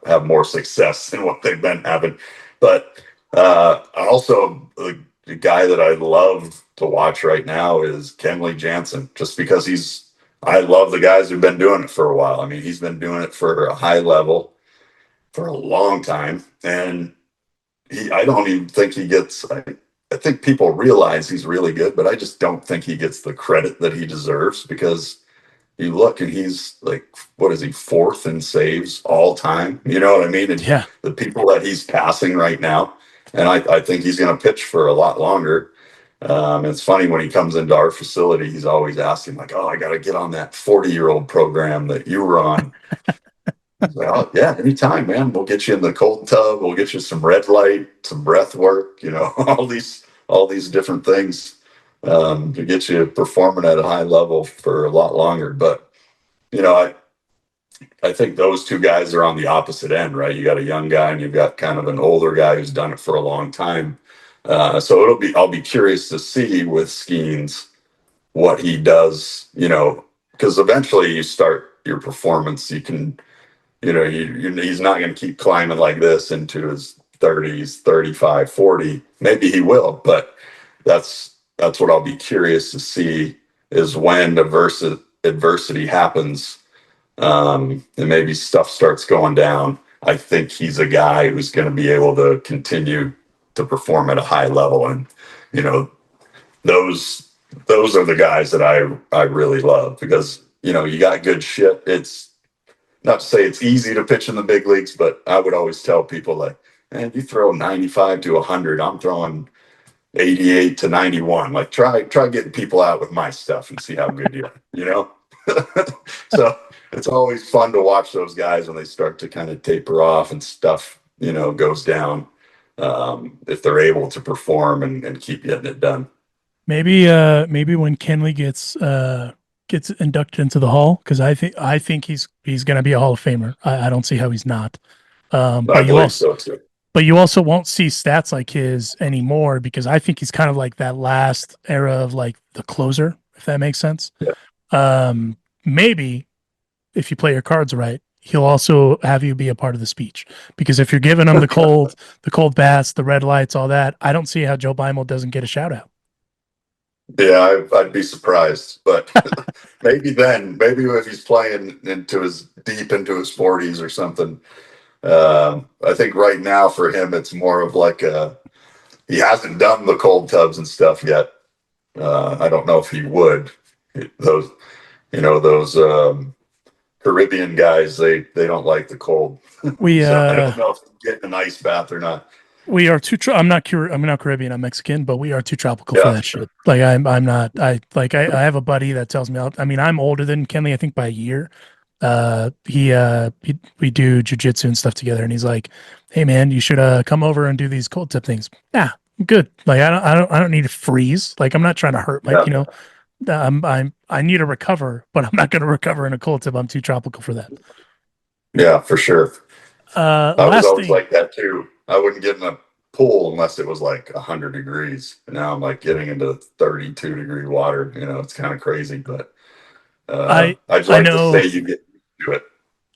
have more success than what they've been having. But also the guy that I love to watch right now is Kenley Jansen, just because I love the guys who've been doing it for a while. I mean, he's been doing it for a high level for a long time, and I don't even think he gets. I think people realize he's really good, but I just don't think he gets the credit that he deserves, because you look and he's like, what is he, fourth in saves all time? You know what I mean? And Yeah. The people that he's passing right now, and I think he's going to pitch for a lot longer. It's funny, when he comes into our facility, he's always asking like, oh, I got to get on that 40-year-old program that you were on. Like, oh, yeah, anytime, man. We'll get you in the cold tub. We'll get you some red light, some breath work, all these different things to get you performing at a high level for a lot longer. But, I think those two guys are on the opposite end, right? You got a young guy and you've got kind of an older guy who's done it for a long time. So I'll be curious to see with Skenes what he does, because eventually you start your performance, you can, he's not going to keep climbing like this into his 30s, 35, 40. Maybe he will, but that's what I'll be curious to see, is when adversity happens, and maybe stuff starts going down. I think he's a guy who's going to be able to continue to perform at a high level. And, those are the guys that I really love, because, you got good shit. It's not to say it's easy to pitch in the big leagues, but I would always tell people, like, man, you throw 95 to 100, I'm throwing 88 to 91. Like, try getting people out with my stuff and see how good you are, So it's always fun to watch those guys when they start to kind of taper off and stuff, goes down, if they're able to perform and keep getting it done. Maybe when Kenley gets gets inducted into the Hall? Because I think he's going to be a Hall of Famer. I don't see how he's not. I But you believe also so too. but you also won't see stats like his anymore because I think he's kind of like that last era of like the closer, if that makes sense. Yeah. Maybe if you play your cards right, he'll also have you be a part of the speech because if you're giving him the cold bats, the red lights, all that, I don't see how Joe Beimel doesn't get a shout out. Yeah, I'd be surprised, but maybe if he's playing deep into his 40s or something. I think right now for him, it's more of like he hasn't done the cold tubs and stuff yet. I don't know if he would. Those Caribbean guys, they don't like the cold. We So I don't know if he's getting an ice bath or not. we are too. I'm not Caribbean. I'm Mexican, but we are too tropical for Yeah. that shit. Like I'm not. I have a buddy that tells me. I mean, I'm older than Kenley. I think by a year. We do jujitsu and stuff together, and he's like, "Hey, man, you should come over and do these cold tip things." Nah, I'm good. Like I don't need to freeze. Like I'm not trying to hurt my. Yeah. I need to recover, but I'm not going to recover in a cold tip. I'm too tropical for that. Yeah, for sure. I was Last always thing, like that too. I wouldn't get in a pool unless it was like 100 degrees. And now I'm like getting into 32-degree water. It's kind of crazy, but I'd like to say you get to it.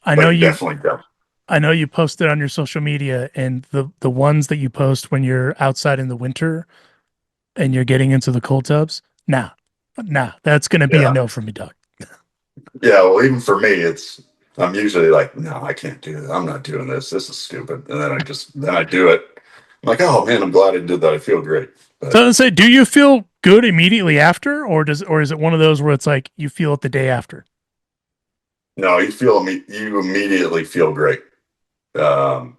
I But know you you. definitely don't. I know you posted on your social media, and the ones that you post when you're outside in the winter and you're getting into the cold tubs. Nah, that's going to be a no for me, Doug. Yeah, well, even for me, I'm usually like, no, I can't do that. I'm not doing this. This is stupid. And then I do it. I'm like, oh man, I'm glad I did that. I feel great. But, So let's say, do you feel good immediately after, or is it one of those where it's like you feel it the day after? no, you immediately feel great. Um,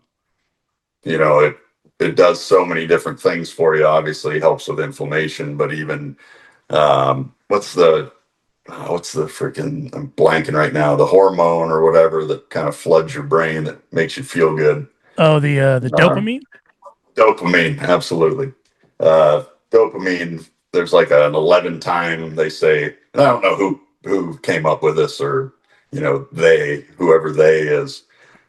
it does so many different things for you. Obviously, it helps with inflammation, but even what's the freaking, I'm blanking right now, the hormone or whatever that kind of floods your brain that makes you feel good. Oh, the dopamine. Dopamine, absolutely. Dopamine, there's like an 11 time they say, and I don't know who came up with this, or whoever they is,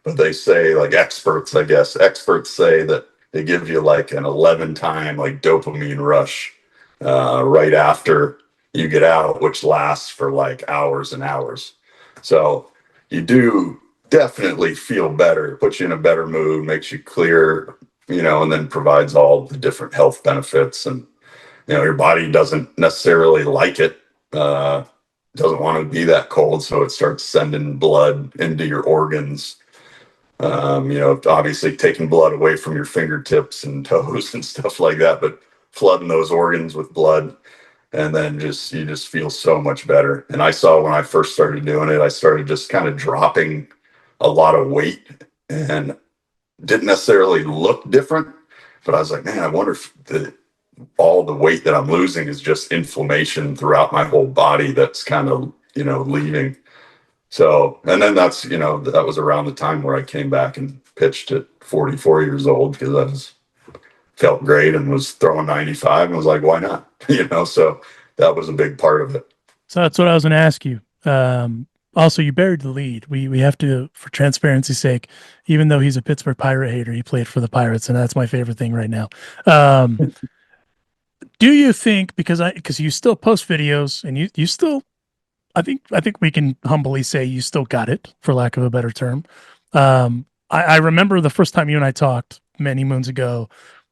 but they say, like, experts say that they give you like an 11 time like dopamine rush right after you get out, which lasts for like hours and hours. So you do definitely feel better, puts you in a better mood, makes you clear, and then provides all the different health benefits. And your body doesn't necessarily like it, doesn't want to be that cold, so it starts sending blood into your organs. Obviously taking blood away from your fingertips and toes and stuff like that, but flooding those organs with blood, and then you just feel so much better. And I saw when I first started doing it, I started just kind of dropping a lot of weight and didn't necessarily look different, but I was like, man, I wonder if all the weight that I'm losing is just inflammation throughout my whole body that's kind of, leaving. So, and then that was around the time where I came back and pitched at 44 years old because felt great and was throwing 95 and was like, why not? So that was a big part of it. So that's what I was going to ask you. Also, you buried the lead. We have to, for transparency's sake, even though he's a Pittsburgh Pirate hater, he played for the Pirates, and that's my favorite thing right now. Do you think, because you still post videos and you still, I think we can humbly say you still got it, for lack of a better term. I remember the first time you and I talked many moons ago.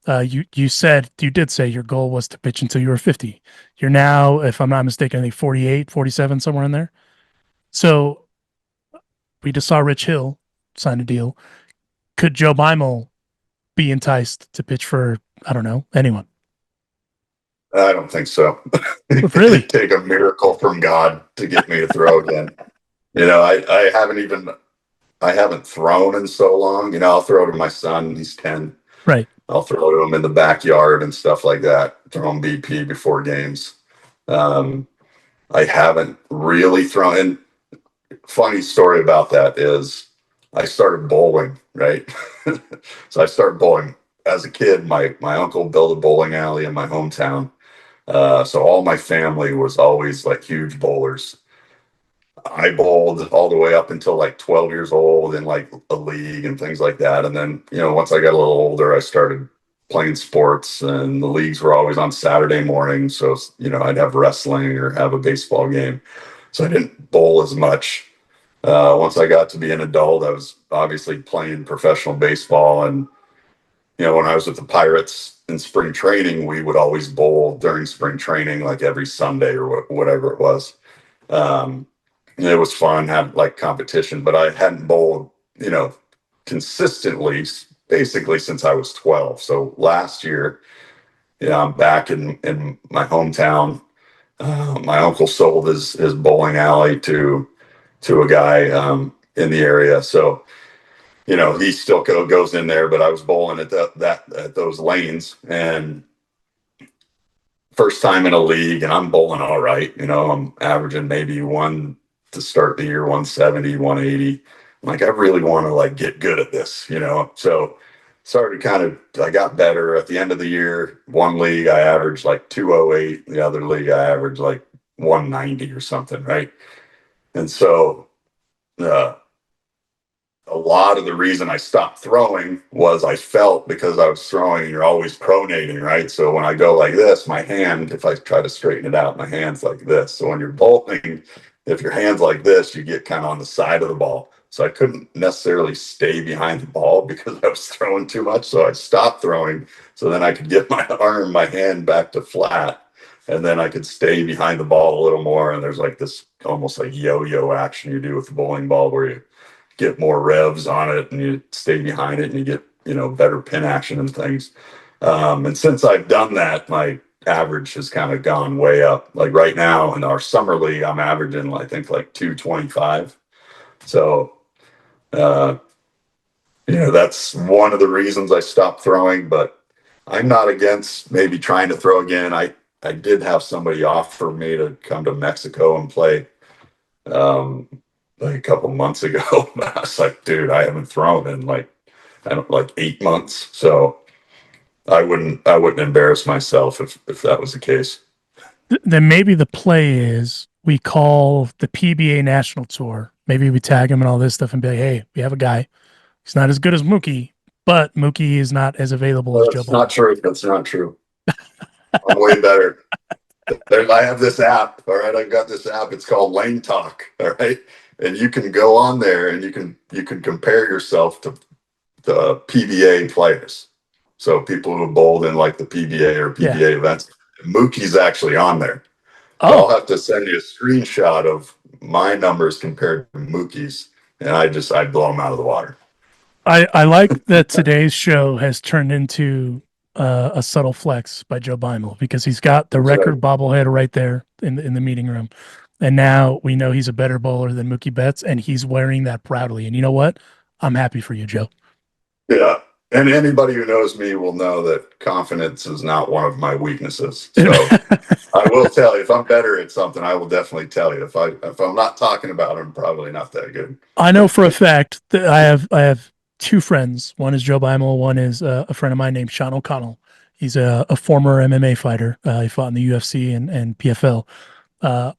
You did say your goal was to pitch until you were 50. You're now, if I'm not mistaken, I think 48, 47, somewhere in there. So we just saw Rich Hill sign a deal. Could Joe Beimel be enticed to pitch for, I don't know, anyone? I don't think so. Really? Take a miracle from God to get me to throw again. I haven't thrown in so long. I'll throw to my son. He's 10. Right. I'll throw to him in the backyard and stuff like that. Throw him BP before games. I haven't really thrown. And funny story about that is I started bowling, right? So I started bowling as a kid. My uncle built a bowling alley in my hometown. So all my family was always like huge bowlers. I bowled all the way up until like 12 years old in like a league and things like that. And then, once I got a little older, I started playing sports, and the leagues were always on Saturday morning. So, I'd have wrestling or have a baseball game. So I didn't bowl as much. Once I got to be an adult, I was obviously playing professional baseball. And, when I was with the Pirates in spring training, we would always bowl during spring training, like every Sunday or whatever it was. It was fun, have like competition, but I hadn't bowled, consistently, basically since I was 12. So last year, I'm back in my hometown. My uncle sold his bowling alley to a guy in the area. So, he still goes in there, but I was bowling at at those lanes, and first time in a league, and I'm bowling all right. I'm averaging maybe one to start the year, 170, 180. I'm like, I really want to like get good at this, So I got better at the end of the year. One league I averaged like 208. The other league I averaged like 190 or something, right? And so a lot of the reason I stopped throwing was I felt, because I was throwing, you're always pronating, right? So when I go like this, my hand, if I try to straighten it out, my hand's like this. So when you're bowling, if your hand's like this, you get kind of on the side of the ball. So I couldn't necessarily stay behind the ball because I was throwing too much. So I stopped throwing. So then I could get my hand back to flat, and then I could stay behind the ball a little more. And there's like this almost like yo-yo action you do with the bowling ball, where you get more revs on it and you stay behind it and you get, better pin action and things. And since I've done that, my average has kind of gone way up. Like right now in our summer league, I'm averaging, I think, like 225. So, that's one of the reasons I stopped throwing, but I'm not against maybe trying to throw again. I did have somebody offer me to come to Mexico and play, like a couple months ago. I was like, dude, I haven't thrown in like 8 months. So I wouldn't embarrass myself if that was the case. Then maybe the play is we call the PBA National Tour. Maybe we tag him and all this stuff and be like, hey, we have a guy. He's not as good as Mookie, but Mookie is not as available as Joe. That's not true. That's not true. I'm way better. I have this app. All right. I've got this app. It's called Lane Talk. All right. And you can go on there and you can compare yourself to the PBA players. So people who bowled in like the PBA or PBA events. Mookie's actually on there. I'll have to send you a screenshot of my numbers compared to Mookie's, and I'd blow them out of the water. I like that today's show has turned into a subtle flex by Joe Beimel, because he's got the record bobblehead right there in the meeting room. And now we know he's a better bowler than Mookie Betts, and he's wearing that proudly. And you know what? I'm happy for you, Joe. Yeah. And anybody who knows me will know that confidence is not one of my weaknesses. So I will tell you, if I'm better at something, I will definitely tell you. If I'm not talking about it, I'm probably not that good. I know for a fact that I have two friends. One is Joe Beimel. One is a friend of mine named Sean O'Connell. He's a former MMA fighter. He fought in the UFC and PFL.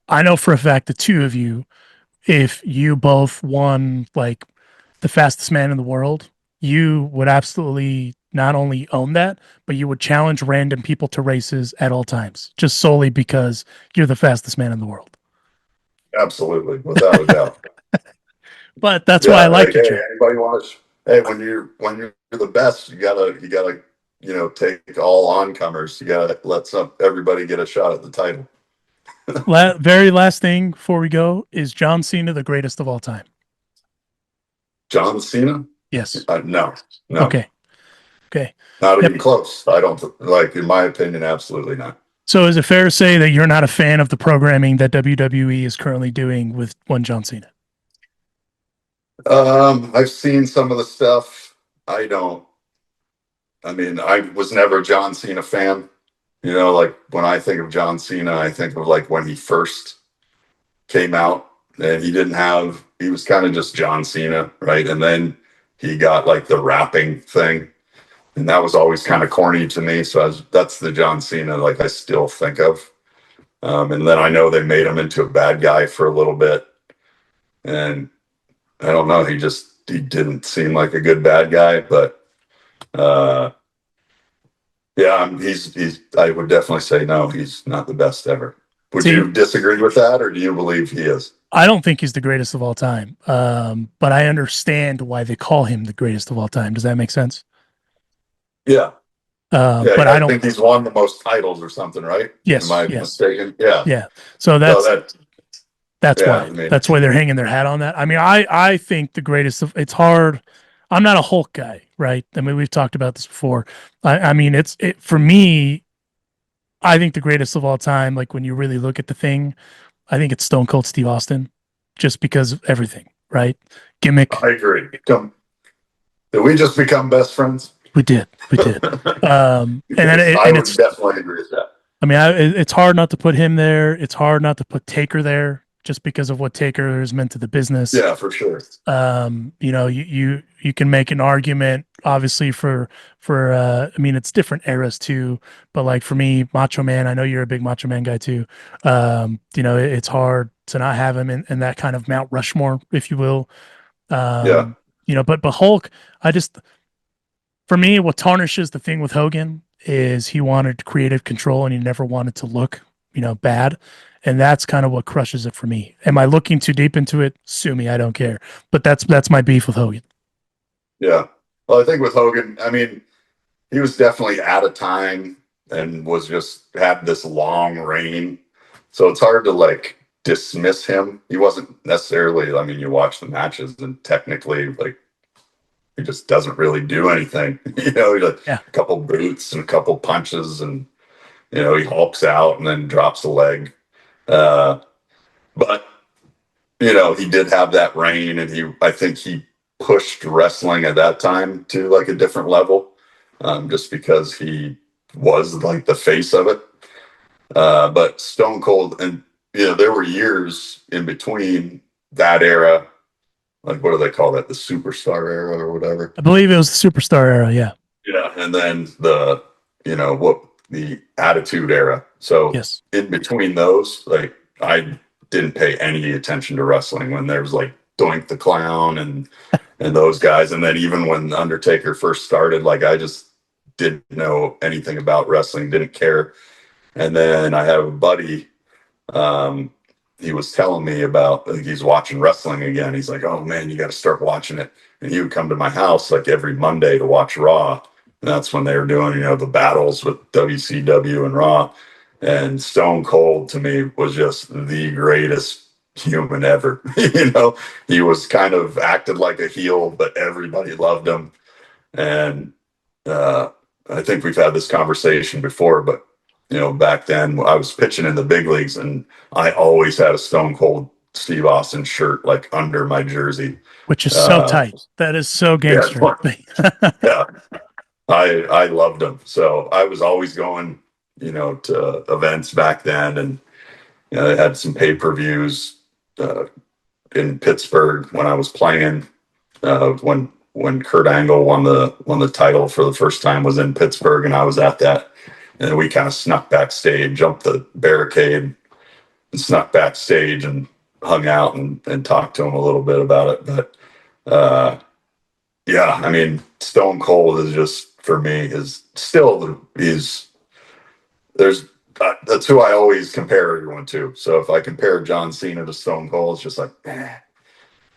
I know for a fact the two of you, if you both won like the fastest man in the world, you would absolutely not only own that, but you would challenge random people to races at all times, just solely because you're the fastest man in the world. Absolutely, without a doubt. But that's why I like you, Joe. Anybody wants? Hey, when you're the best, you gotta take all oncomers. You gotta let everybody get a shot at the title. Very last thing before we go, is John Cena the greatest of all time? John Cena? Yes. No. Okay. Not even close. I don't in my opinion, absolutely not. So is it fair to say that you're not a fan of the programming that WWE is currently doing with one John Cena? I've seen some of the stuff. I was never a John Cena fan. Like when I think of John Cena, I think of like when he first came out, and he was kind of just John Cena, right? And then he got like the rapping thing, and that was always kind of corny to me. So that's the John Cena like I still think of. And then I know they made him into a bad guy for a little bit. and I don't know. He didn't seem like a good bad guy, but yeah, he's. I would definitely say no. He's not the best ever. Would you disagree with that, or do you believe he is? I don't think he's the greatest of all time, but I understand why they call him the greatest of all time. Does that make sense? Yeah. But I don't think he's won the most titles or something, right? Yes. Am I mistaken? Yeah. Yeah. So that's why. That's why they're hanging their hat on that. I mean, I think the greatest of it's hard. I'm not a Hulk guy, right? I mean, we've talked about this before. I mean, it for me. I think the greatest of all time, like when you really look at the thing, I think it's Stone Cold Steve Austin, just because of everything, right? Gimmick. I agree. Did we just become best friends? We did. And I would definitely agree with that. I mean, it's hard not to put him there. It's hard not to put Taker there, just because of what Taker has meant to the business. Yeah, for sure. You know, you can make an argument, obviously, for I mean, it's different eras too, but like for me, Macho Man, I know you're a big Macho Man guy too. You know, it's hard to not have him in that kind of Mount Rushmore, if you will. Yeah. You know, but Hulk, for me, what tarnishes the thing with Hogan is he wanted creative control and he never wanted to look, you know, bad. And that's kind of what crushes it for me. Am I looking too deep into it? Sue me, I don't care. But that's my beef with Hogan. Yeah. Well, I think with Hogan, I mean, he was definitely out of time and had this long reign. So it's hard to like dismiss him. He wasn't necessarily, I mean, you watch the matches and technically like he just doesn't really do anything. You know, he like a couple boots and a couple punches and, you know, he hulks out and then drops a leg. But you know, he did have that reign, and I think he pushed wrestling at that time to like a different level, just because he was like the face of it. But Stone Cold, and you know, there were years in between that era, like what do they call that? The Superstar era or whatever. I believe it was the Superstar era. Yeah. Yeah, and then the Attitude Era. So yes, in between those, like I didn't pay any attention to wrestling when there was like Doink the Clown and those guys. And then even when Undertaker first started, like I just didn't know anything about wrestling, didn't care. And then I have a buddy, he was telling me about, like, he's watching wrestling again. He's like, oh man, you got to start watching it. And he would come to my house like every Monday to watch Raw. And that's when they were doing, you know, the battles with WCW and Raw. And Stone Cold to me was just the greatest human ever. You know, he was kind of acted like a heel, but everybody loved him. And I think we've had this conversation before, but you know, back then I was pitching in the big leagues and I always had a Stone Cold Steve Austin shirt like under my jersey. Which is so tight. That is so gangster. Yeah. I loved him. So I was always going, you know, to events back then, and you know, they had some pay-per-views in Pittsburgh when I was playing. When Kurt Angle won the title for the first time was in Pittsburgh, and I was at that. And then we kind of snuck backstage, jumped the barricade, and snuck backstage and hung out and talked to him a little bit about it. But yeah, I mean, Stone Cold is just, for me, is still that's who I always compare everyone to. So if I compare John Cena to Stone Cold, it's just like,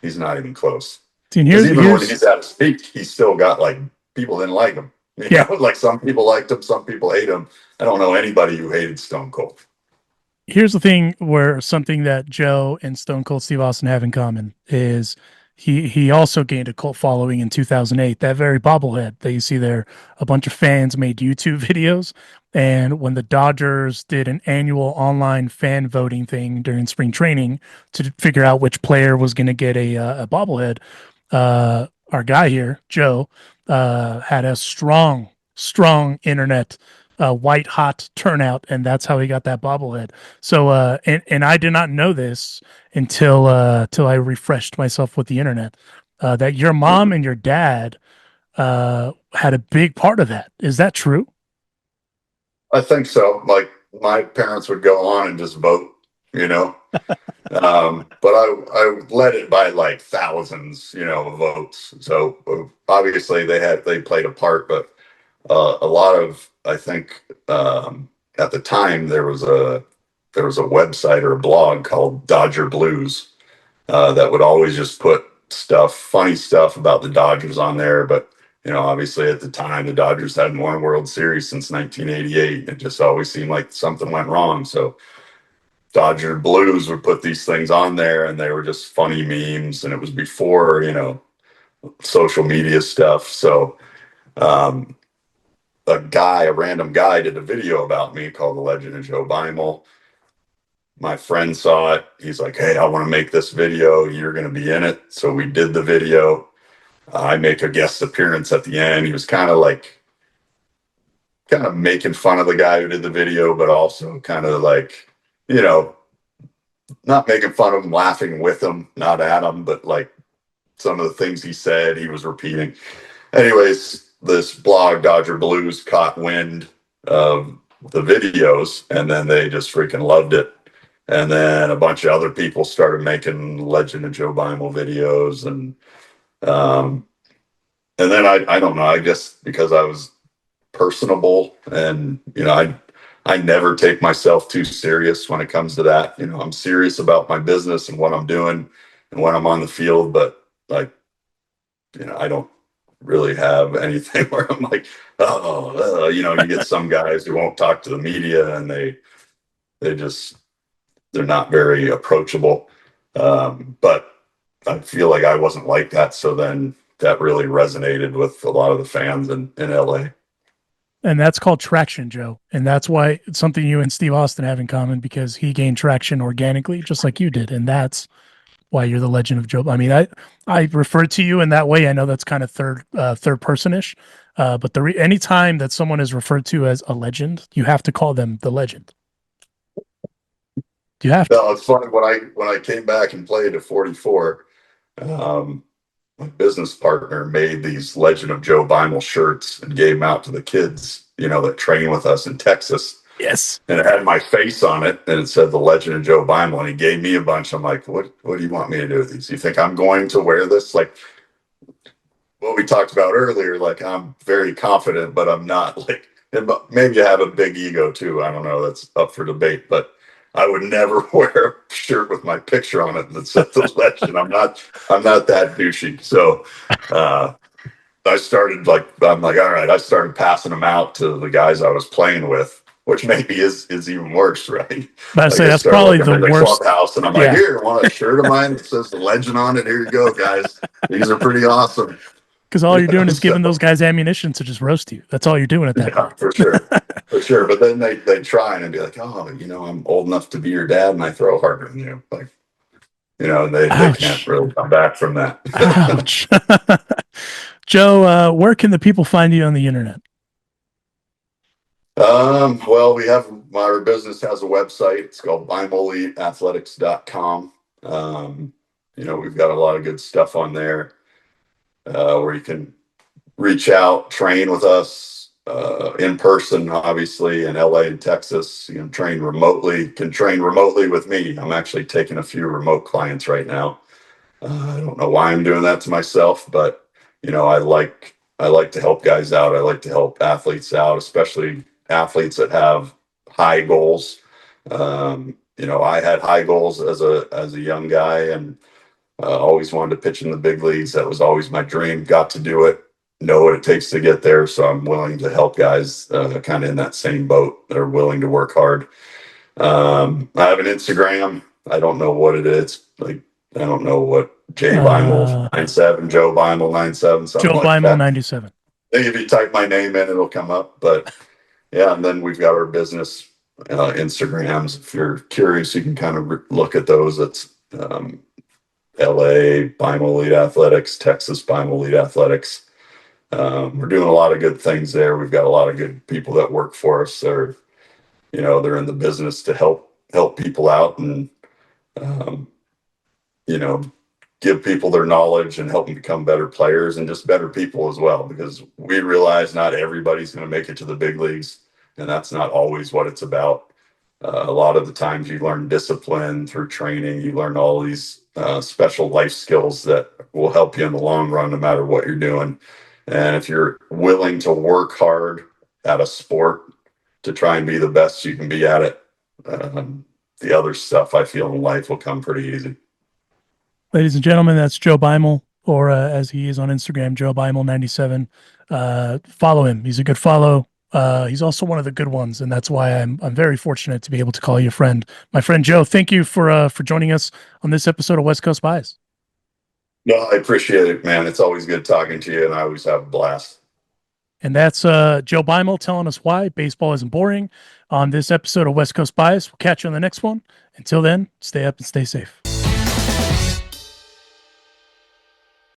he's not even close. When he's at his peak, he's still got like people didn't like him. You know, like some people liked him, some people hate him. I don't know anybody who hated Stone Cold. Here's the thing where something that Joe and Stone Cold Steve Austin have in common is he also gained a cult following in 2008. That very bobblehead that you see there, a bunch of fans made YouTube videos. And when the Dodgers did an annual online fan voting thing during spring training to figure out which player was going to get a bobblehead, our guy here, Joe, had a strong internet, white hot turnout, and that's how he got that bobblehead. So, and I did not know this until I refreshed myself with the internet, that your mom and your dad had a big part of that. Is that true? I think so. Like my parents would go on and just vote, you know, But I led it by like thousands, of votes. So obviously they played a part, but a lot of, I think, at the time there was a website or a blog called Dodger Blues that would always just put funny stuff about the Dodgers on there. But obviously at the time the Dodgers hadn't won a World Series since 1988. It just always seemed like something went wrong. So Dodger Blues would put these things on there, and they were just funny memes. And it was before social media stuff. So a random guy, did a video about me called The Legend of Joe Beimel. My friend saw it. He's like, "Hey, I want to make this video. You're going to be in it." So we did the video. I make a guest appearance at the end. He was kind of making fun of the guy who did the video, but also kind of like, not making fun of him, laughing with him, not at him, but like some of the things he said, he was repeating. Anyways, this blog, Dodger Blues, caught wind of the videos, and then they just freaking loved it. And then a bunch of other people started making Legend of Joe Beimel videos. And then I don't know, I guess because I was personable and, I never take myself too serious when it comes to that. I'm serious about my business and what I'm doing and when I'm on the field, but like, I don't really have anything where I'm like, you get some guys who won't talk to the media and they're not very approachable. But I feel like I wasn't like that. So then that really resonated with a lot of the fans in LA. And that's called traction, Joe. And that's why it's something you and Steve Austin have in common, because he gained traction organically, just like you did. And that's why you're the Legend of Joe. I mean, I refer to you in that way. I know that's kind of third person-ish. But anytime that someone is referred to as a legend, you have to call them the legend. You have to. No, it's funny when I came back and played at 44. My business partner made these Legend of Joe Beimel shirts and gave them out to the kids, that train with us in Texas. Yes. And it had my face on it, and it said The Legend of Joe Beimel, and he gave me a bunch. I'm like, what do you want me to do with these? You think I'm going to wear this? Like what we talked about earlier, like I'm very confident, but I'm not like, maybe I have a big ego too. I don't know. That's up for debate, but I would never wear a shirt with my picture on it that said The Legend. I'm not that douchey. So I started I'm like, all right, I started passing them out to the guys I was playing with, which maybe is even worse, right? I say that's probably the worst. Clubhouse, and I'm like, here, want a shirt of mine that says The Legend on it? Here you go, guys. These are pretty awesome. Because all you're doing is giving those guys ammunition to just roast you. That's all you're doing at that point. For sure. But then they try and be like, oh, I'm old enough to be your dad, and I throw harder than you. Like, and they can't really come back from that. Ouch. Joe, where can the people find you on the internet? Well, our business has a website. It's called BeimelEliteAthletics.com. We've got a lot of good stuff on there. Where you can reach out, train with us in person, obviously, in LA and Texas. You can train remotely with me. I'm actually taking a few remote clients right now. I don't know why I'm doing that to myself, but I like to help guys out. I like to help athletes out, especially athletes that have high goals. I had high goals as a young guy, and always wanted to pitch in the big leagues. That was always my dream. Got to do it. Know what it takes to get there. So I'm willing to help guys kind of in that same boat that are willing to work hard. I have an Instagram. I don't know what it is. Like, I don't know what J Beimel 97, Joe Beimel 97, something Joe like Beimel that. 97. I think if you type my name in, it'll come up. But yeah, and then we've got our business Instagrams. If you're curious, you can kind of look at those. It's LA Beimel Elite Athletics, Texas Beimel Elite Athletics. We're doing a lot of good things there. We've got a lot of good people that work for us. They're in the business to help people out and give people their knowledge and help them become better players and just better people as well, because we realize not everybody's going to make it to the big leagues, and that's not always what it's about. A lot of the times you learn discipline through training. You learn all these special life skills that will help you in the long run, no matter what you're doing. And if you're willing to work hard at a sport to try and be the best you can be at it, the other stuff I feel in life will come pretty easy. Ladies and gentlemen, that's Joe Beimel, or as he is on Instagram, Joe Beimel97. Follow him. He's a good follow. He's also one of the good ones, and that's why I'm very fortunate to be able to call you a friend. My friend Joe, thank you for joining us on this episode of West Coast Bias. No, I appreciate it, man. It's always good talking to you, and I always have a blast. And that's Joe Beimel telling us why baseball isn't boring on this episode of West Coast Bias. We'll catch you on the next one. Until then, stay up and stay safe.